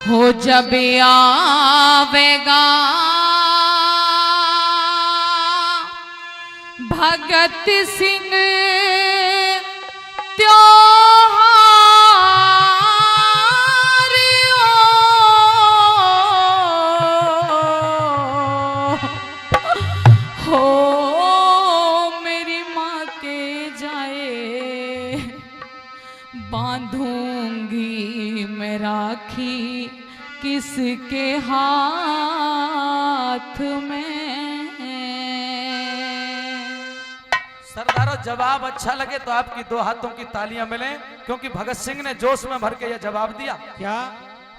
हो जब आवेगा भगत सिंह त्योहार हो मेरी माँ के जाए बांधूंगी मैं राखी किसके हाथ में। सरदारों, जवाब अच्छा लगे तो आपकी दो हाथों की तालियां मिलें, क्योंकि भगत सिंह ने जोश में भर के यह जवाब दिया। क्या?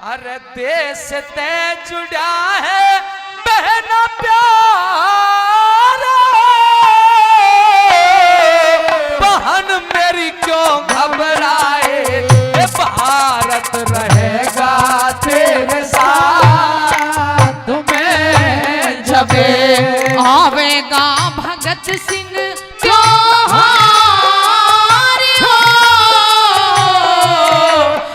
अरे देश ते जुड़ा है बहना प्यार, बहन मेरी क्यों घबराए, भारत रहेगा तेरे साथ में जब आवेगा भगत सिंह त्योहार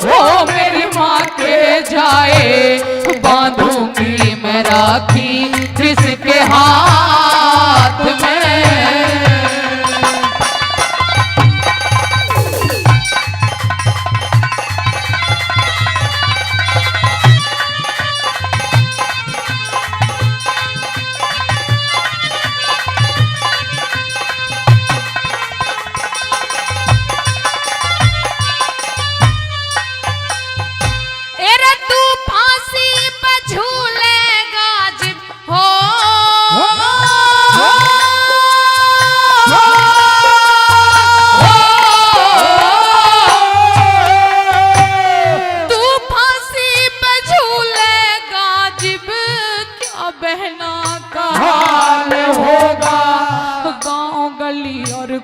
हो मेरी माँ के जाए बांधूंगी मैं राखी किसके हाथ में।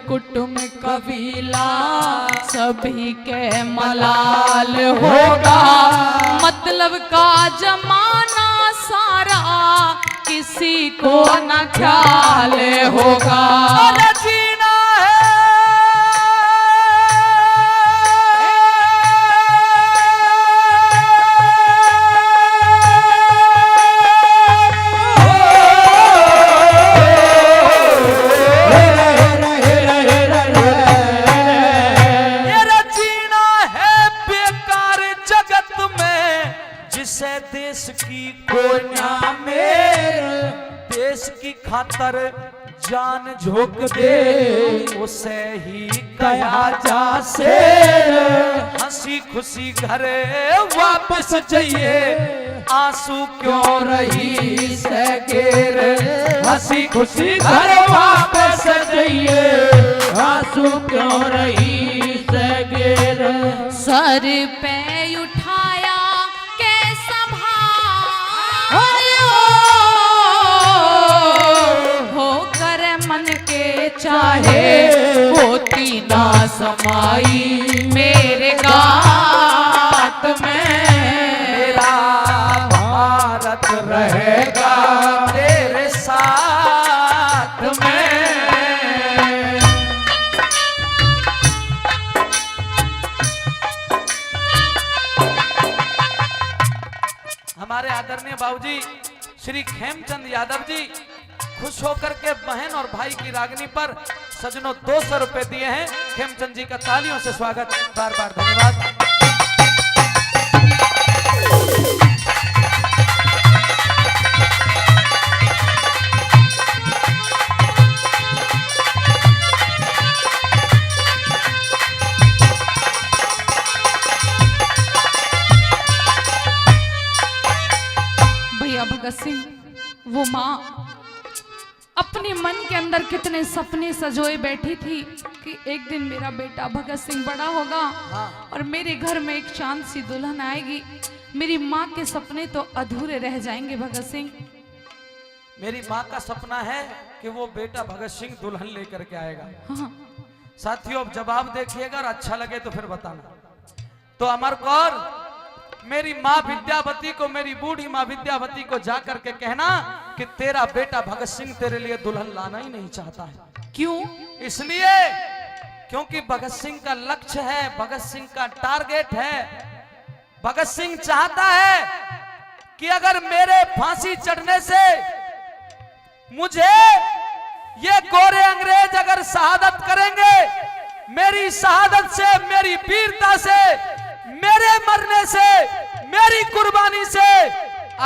कुटुंब कबीला सभी के मलाल होगा, मतलब का जमाना सारा किसी को न ख्याल होगा। जीना है देश की कोना में, देश की खातर जान झोंक दे, उसे ही कहा जा शेर। हंसी खुशी घरे वापस जाइए, आंसू क्यों रही सगेर, हंसी खुशी घर वापस जाइए, आंसू क्यों रही सगेर। सर पे उठाया होकर मन के चाहे होती ना समाई मेरे गात में। मेरा भारत रहेगा तेरे साथ में। हमारे आदरणीय बाबूजी श्री खेमचंद यादव जी खुश होकर के बहन और भाई की रागनी पर सजनों 200 रुपए दिए हैं। खेमचंद जी का तालियों से स्वागत, बार बार धन्यवाद। भैया भगत सिंह, वो माँ अपने मन के अंदर कितने सपने सजोए बैठी थी कि एक दिन मेरा बेटा भगत सिंह बड़ा होगा और मेरे घर में एक चांद सी दुल्हन आएगी। मेरी माँ के सपने तो अधूरे रह जाएंगे भगत सिंह। मेरी माँ का सपना है कि वो बेटा भगत सिंह दुल्हन लेकर के आएगा। हाँ। साथियों, अब जवाब देखिएगा और अच्छा लगे तो फिर बताना। तो अमर कौर, मेरी माँ विद्यावती को, मेरी बूढ़ी माँ विद्यावती को जाकर के कहना कि तेरा बेटा भगत सिंह तेरे लिए दुल्हन लाना ही नहीं चाहता है। क्यों? इसलिए क्योंकि भगत सिंह का लक्ष्य है, भगत सिंह का टारगेट है। भगत सिंह चाहता है कि अगर मेरे फांसी चढ़ने से मुझे ये गोरे अंग्रेज अगर शहादत करेंगे, मेरी शहादत से, मेरी वीरता से, मेरे मरने से, मेरी कुर्बानी से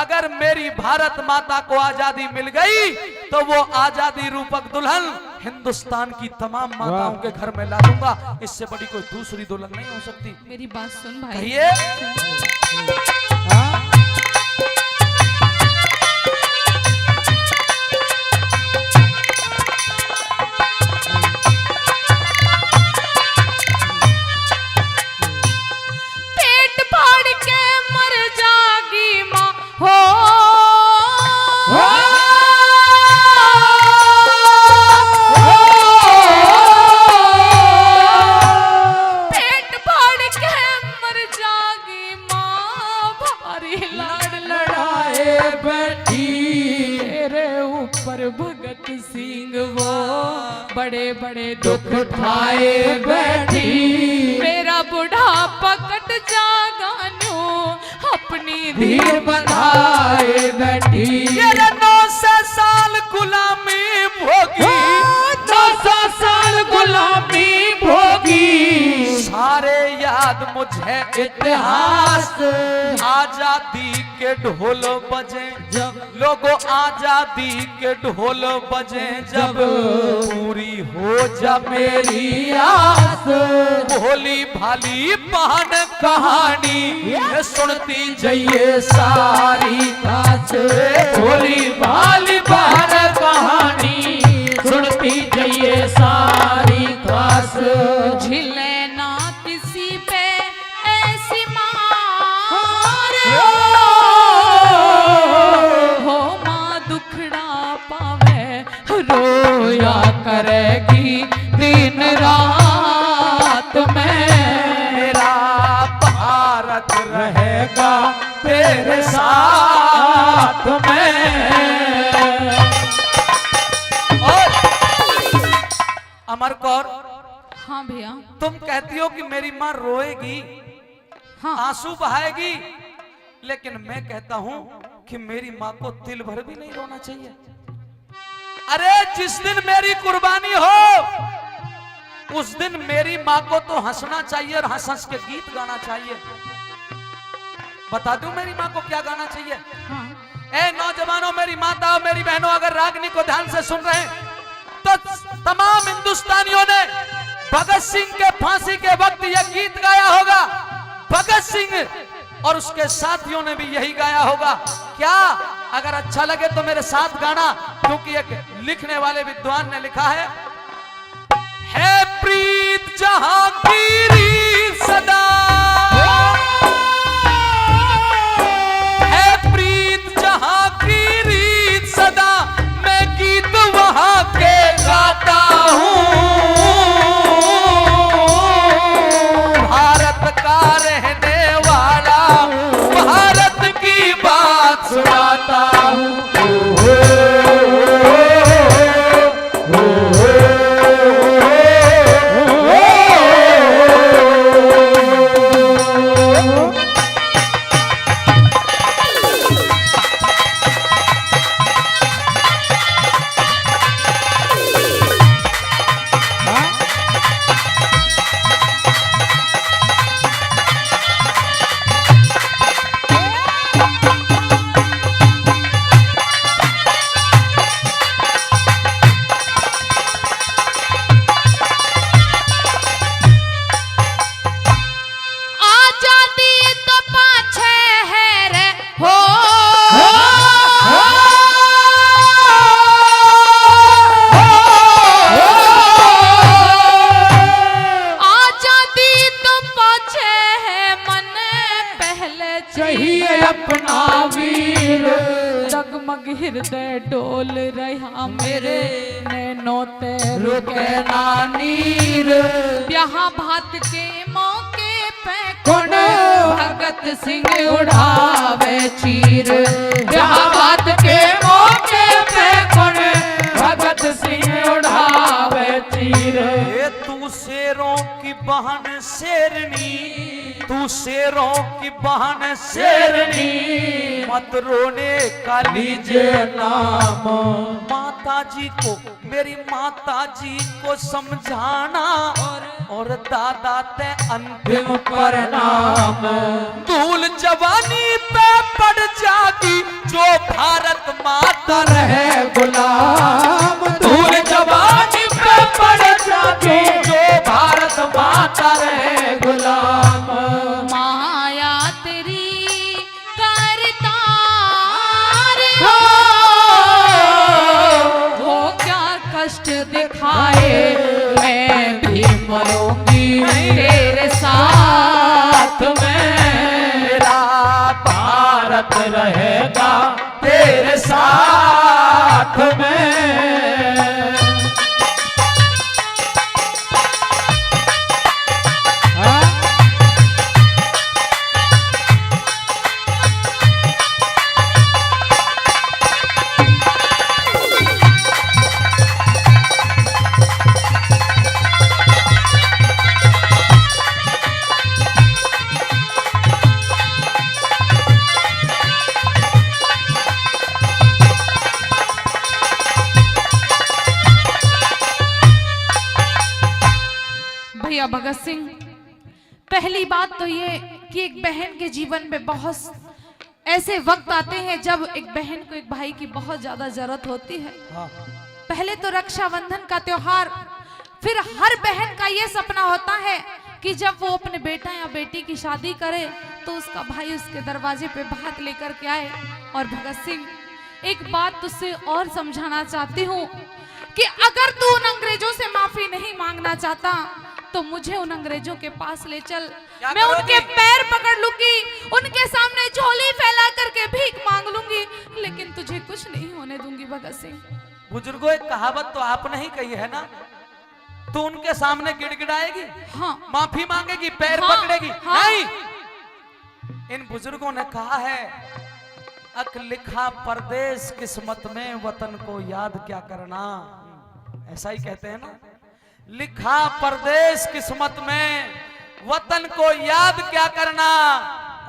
अगर मेरी भारत माता को आजादी मिल गई तो वो आजादी रूपक दुल्हन हिंदुस्तान की तमाम माताओं के घर में ला दूंगा। इससे बड़ी कोई दूसरी दुल्हन नहीं हो सकती। मेरी बात सुन भाई। कहिए। पेट फाड़ के मर जागी माँ हो, पेट फाड़ के मर जागी माँ, भारी लाड़ लड़ाए बैठी तेरे ऊपर भगत सिंह वो बड़े बड़े दुख उठाए बैठी, मेरा बुढ़ापा कट जागानो अपनी धीर बंधाए बैठी। ये 900 साल गुलामी भोगी, 900 साल गुलामी भोगी, सारे याद मुझे इतिहास, आजादी के ढोल बजे जब, लोगों आजादी के ढोल बजे जब, पूरी हो जब मेरी आस, भोली भाली बहन कहानी सुनती जाइए सारी काश, भोली भाली बहन कहानी सुनती जाइए सारी काश। झिले ना किसी पे ऐसी मार हो माँ दुखड़ा पावे रोया करेगी दिन रात में, मेरा भारत रहेगा तेरे साथ में। और अमर कौर, हाँ भैया, तुम कहती हो कि मेरी माँ रोएगी, हाँ आंसू बहाएगी, लेकिन मैं कहता हूं कि मेरी माँ को तिल भर भी नहीं रोना चाहिए। अरे जिस दिन मेरी कुर्बानी हो उस दिन मेरी माँ को तो हंसना चाहिए और हंस हंस के गीत गाना चाहिए। बता दूं मेरी माँ को क्या गाना चाहिए? हाँ ए नौजवानों, मेरी माताओं, मेरी बहनों, अगर रागनी को ध्यान से सुन रहे हैं तो तमाम हिंदुस्तानियों ने भगत सिंह के फांसी के वक्त यह गीत गाया होगा। भगत सिंह और उसके साथियों ने भी यही गाया होगा। क्या अगर अच्छा लगे तो मेरे साथ गाना, क्योंकि एक लिखने वाले विद्वान ने लिखा है प्रीत जहां की रीत सदा, है प्रीत जहां की रीत सदा, मैं गीत वहां के गाता हूं, भारत का रहने वाला भारत की बात सुनाता हूं। जगमग हृदय डोल रहा मेरे नैनों ते रुके ना नीर, ब्याह भात के मौके पे कौन भगत सिंह उड़ावे चीर, ब्याह भात के मौके पे कौन भगत सिंह उड़ावे चीर। तू शेरों की बहन शेरनी, तू शेरों की बहन शेरनी, मत रोने का लीजिए नाम। माता जी को, मेरी माता जी को समझाना और दादा ते अंतिम परिणाम। धूल जवानी पे पड़ जाती जो भारत माता रहे गुलाम। धूल जवानी पे पड़ जाती जो भारत माता रहे गुलाम। माया तेरी करता रे वो क्या कष्ट दिखाए, मैं भी मरूंगी तेरे साथ में। मेरा भारत रहेगा तेरे साथ में। भैया भगत सिंह, पहली बात तो ये कि एक बहन के जीवन में बहुत ऐसे वक्त आते हैं जब एक बहन को एक भाई की बहुत ज्यादा जरूरत होती है। पहले तो रक्षाबंधन का त्योहार, फिर हर बहन का ये सपना होता है कि जब वो अपने बेटा या बेटी की शादी करे तो उसका भाई उसके दरवाजे पे भात लेकर के आए। और भगत सिंह, एक बात तुझसे और समझाना चाहती हूँ कि अगर तू उन अंग्रेजों से माफी नहीं मांगना चाहता तो मुझे उन अंग्रेजों के पास ले चल, मैं उनके पैर पकड़ लूंगी, उनके सामने झोली फैला करके भीख मांग लूंगी, लेकिन तुझे कुछ नहीं होने दूंगी भगत सिंह। बुजुर्गों, एक कहावत तो आपने ही कही है ना, तू उनके सामने गिड़गिड़ाएगी, हाँ, माफी मांगेगी, पैर हाँ, पकड़ेगी, हाँ। नहीं। इन बुजुर्गों ने कहा है, अक लिखा परदेश किस्मत में, वतन को याद क्या करना। ऐसा ही कहते हैं ना, लिखा परदेश किस्मत में, वतन को याद क्या करना।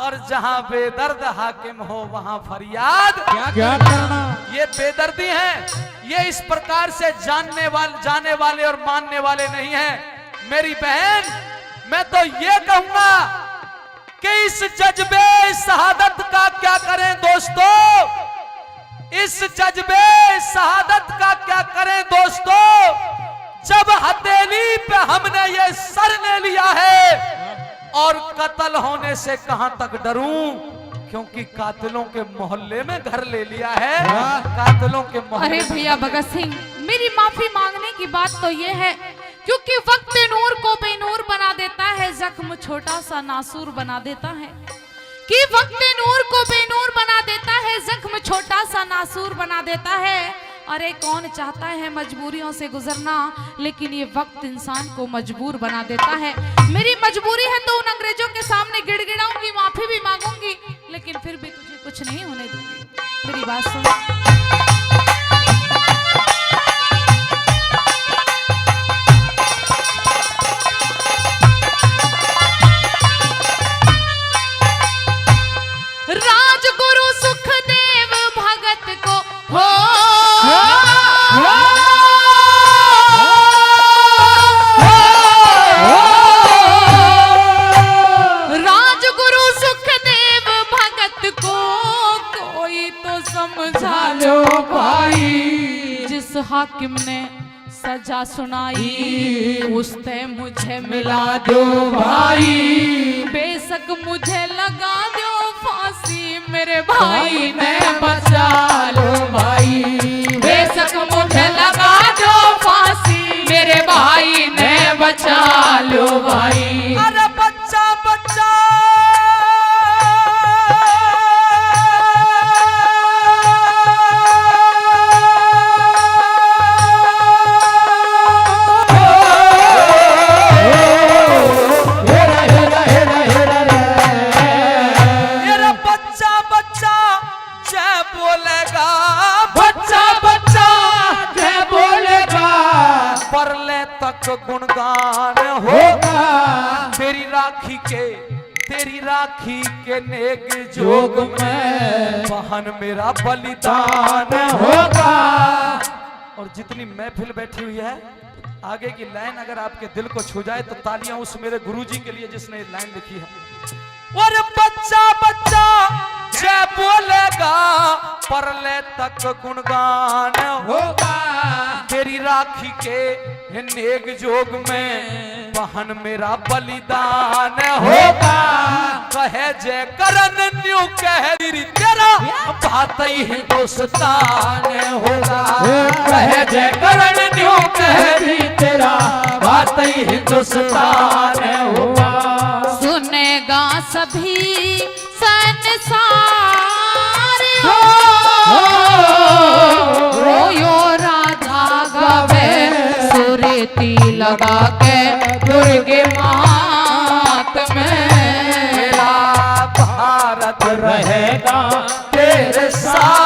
और जहां बेदर्द हाकिम हो वहां फरियाद क्या करना। ये बेदर्दी है, ये इस प्रकार से जाने वाले और मानने वाले नहीं है। मेरी बहन, मैं तो ये कहूंगा कि इस जज्बे शहादत का क्या करें दोस्तों, इस जज्बे शहादत का क्या करें दोस्तों। जब हथेली पे हमने ये सर ले लिया है और कत्ल होने से कहां तक डरूं, क्योंकि कातिलों के मोहल्ले में घर ले लिया है, कातिलों के मोहल्ले। अरे भैया भगत सिंह, मेरी माफी मांगने की बात तो ये है क्योंकि वक्त नूर को बेनूर बना देता है, जख्म छोटा सा नासूर बना देता है। कि वक्त नूर को बेनूर बना देता है, जख्म छोटा सा नासूर बना देता है। अरे कौन चाहता है मजबूरियों से गुजरना, लेकिन ये वक्त इंसान को मजबूर बना देता है। मेरी मजबूरी है तो उन अंग्रेजों के सामने गिड़गिड़ाऊंगी, माफी भी मांगूंगी, लेकिन फिर भी तुझे कुछ नहीं होने दूंगी। मेरी बात सुन। राजगुरु सुखदेव भगत को हो राजगुरु सुखदेव भगत को कोई तो समझा लो भाई। जिस हाकिम ने सजा सुनाई उससे मुझे मिला दो भाई। बेशक मुझे लगा दो फांसी, मेरे भाई ने बचा लो भाई। बेशक मुझे लगा दो फांसी, मेरे भाई ने बचा लो भाई। अरे बच्चा बच्चा गुणगान होगा तेरी राखी के नेक जोग में। बहन मेरा बलिदान होगा। और जितनी महफिल बैठी हुई है, आगे की लाइन अगर आपके दिल को छू जाए तो तालियां उस मेरे गुरुजी के लिए जिसने ये लाइन लिखी है। और बच्चा बच्चा जय बोलेगा, परले तक गुणगान होगा। तेरी राखी के नेक जोग में बहन मेरा बलिदान होगा। कहे जय करन न्यू कह तेरा बात ही हिंदुस्तान होगा। कहे जय करन न्यू कह तेरा बात ही हिंदुस्तान होगा। सुनेगा सभी संसार रोयो राधा गावे सुरती लगा के दुर्गे मात में। भारत रहेगा तेरे साथ।